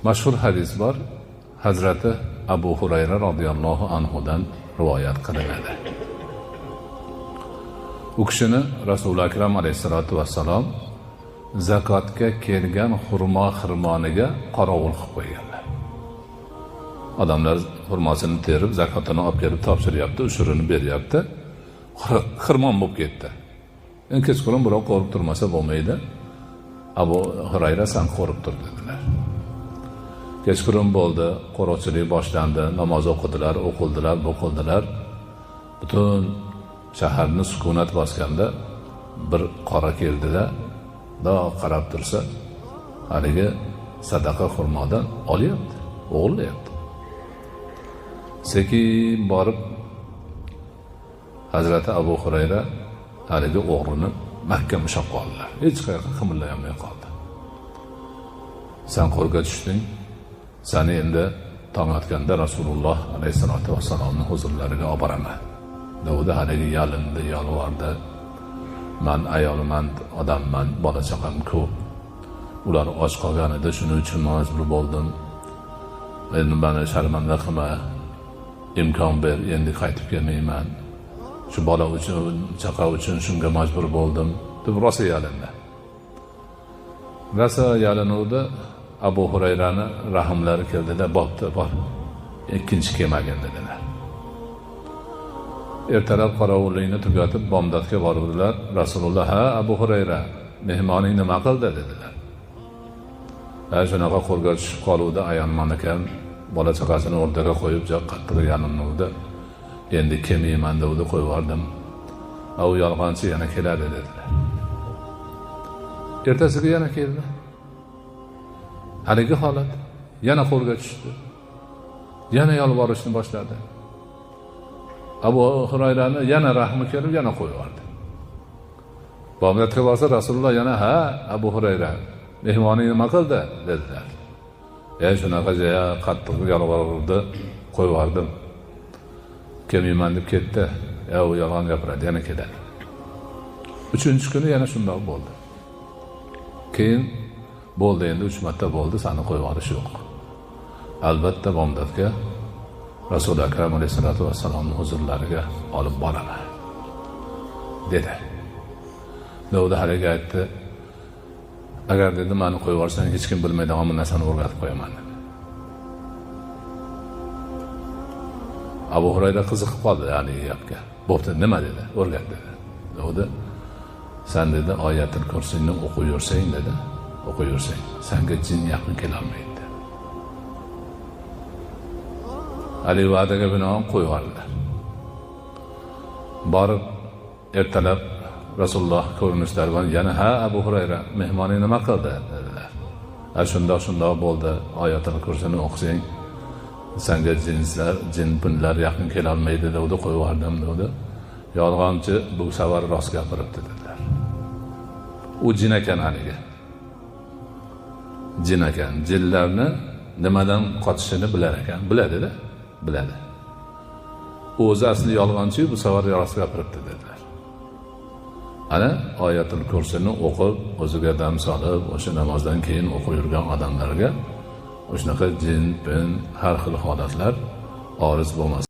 Mashhur hadis bor. Hazrati Abu Hurayra radhiyallohu anhudan rivoyat qilinadi. U kishini Rasul akram alayhisolatu vassalom zakotga kelgan xurmoniga qorovul qilib qo'yganlar. Odamlar xurmosini terib, zakotini olib kelib topshiryapti, ushurini beryapti. Xirmon bo'lib ketdi. Endi kechqurun birov qo'rib turmasa bo'lmaydi. Abu Hurayra san qo'rib tur dedilar. Kechqurun bo'ldi, qo'riqchilik boshlandi, namoz o'qidilar, o'qildilar. Butun shaharni sukunat bosganda bir qora keldida, qarab tursa, haligi sadaqa xurmodan olyapti, o'g'irlayapti. Sekin borib Hazrati Abu Hurayra haligi o'g'rini mahkam ushlab qoldilar. Hech qayerga qimillayolmay qoldi. Sen qo'rga tushding. Seni endi tong otganda Rasululloh alayhisolatu vassalomning huzurlariga olib boraman. Davud haligi yalindi, yolvordi. Men ayolman, odamman, bola chaqam ko'p. Ular och qolgan edi, shuning uchun majbur bo'ldim. Endi meni sharmanda qilma. Imkon ber, endi qaytib kelmayman. Shu bola uchun, chaqa uchun shunga majbur bo'ldim deb rosa yalindi. Rosa yalinuvdi. Abu Hurayrani rahimlari keldida, "Bo'pti, bor. Ikkinchi kemaga" dedilar. Ertalab qorovullikni tugatib bomdodga bordilar. Rasululloh: "Ha, Abu Hurayra, mehmoning nima qildi?" dedilar. Shunaqa qo'rga tushib qoluvdi, ayonman ekan, bola chaqasini o'rtaga qo'yib, qattiq yalinuvdi. Endi kelmayman deb qo'yib yubordim. U yolg'onchi yana keladi dedilar. Ertasiga yana keldi. Haligi holat yana qo'lga tushdi. Yana yolvorishni boshladi. Abu Hurayrani yana rahmi kelib, yana qo'yib yubordi. Bomdodga borsa Rasululloh yana: "Ha, Abu Hurayra, mehmoning nima qildi?" dedilar. Shunaqa qattiq yolvordi, qo'yib yubordim. Kelmayman deb ketdi. U yolg'on gapiradi, yana keladi. 3-chi kuni yana shunday bo'ldi. Keyin bo'ldi, endi 3 marta bo'ldi, seni qo'yib yuborish yo'q. Albatta bomdodga Rasul akram alayhisolatu vassalomning huzurlariga olib boraman dedi. Davud haligi aytdi: "Agar dedi meni qo'yib yuborsang, hech kim bilmaydigan bir narsani o'rgatib qo'yaman" dedi. Abu Hurayra qiziqib qoldi haligi gapga. "Bo'pti, nima?" dedi. "O'rgat" dedi. Davud: "Sen dedi oyatul kursiyni o'qib yursang" dedi. "O'qib yursang, senga jin yaqin kela olmaydi." Ali va'daga binoan qo'yib yubordilar. Borib ertalab Rasululloh ko'rinishlari bilan yana: "Ha, Abu Hurayra, mehmoning nima qildi?" dedilar. Shundoq bo'ldi. Oyatul kursini o'qisang, senga jinlar yaqin kela olmaydi" dedi. "Qo'yib yubordim" dedi. "Yolg'onchi bu safar rost gapiribdi" dedilar. U jin ekan haligi. Jin ekan. Jinlarni nimadan qochishini bilar ekan. Biladi-da, biladi. O'zi asli yolg'onchi, bu safar rost gapiribdi dedilar. Ana oyatul kursini o'qib, o'ziga dam solib, o'sha namozdan keyin o'qib yurgan odamlarga o'shanaqa jin, har xil holatlar oriz bo'lmas.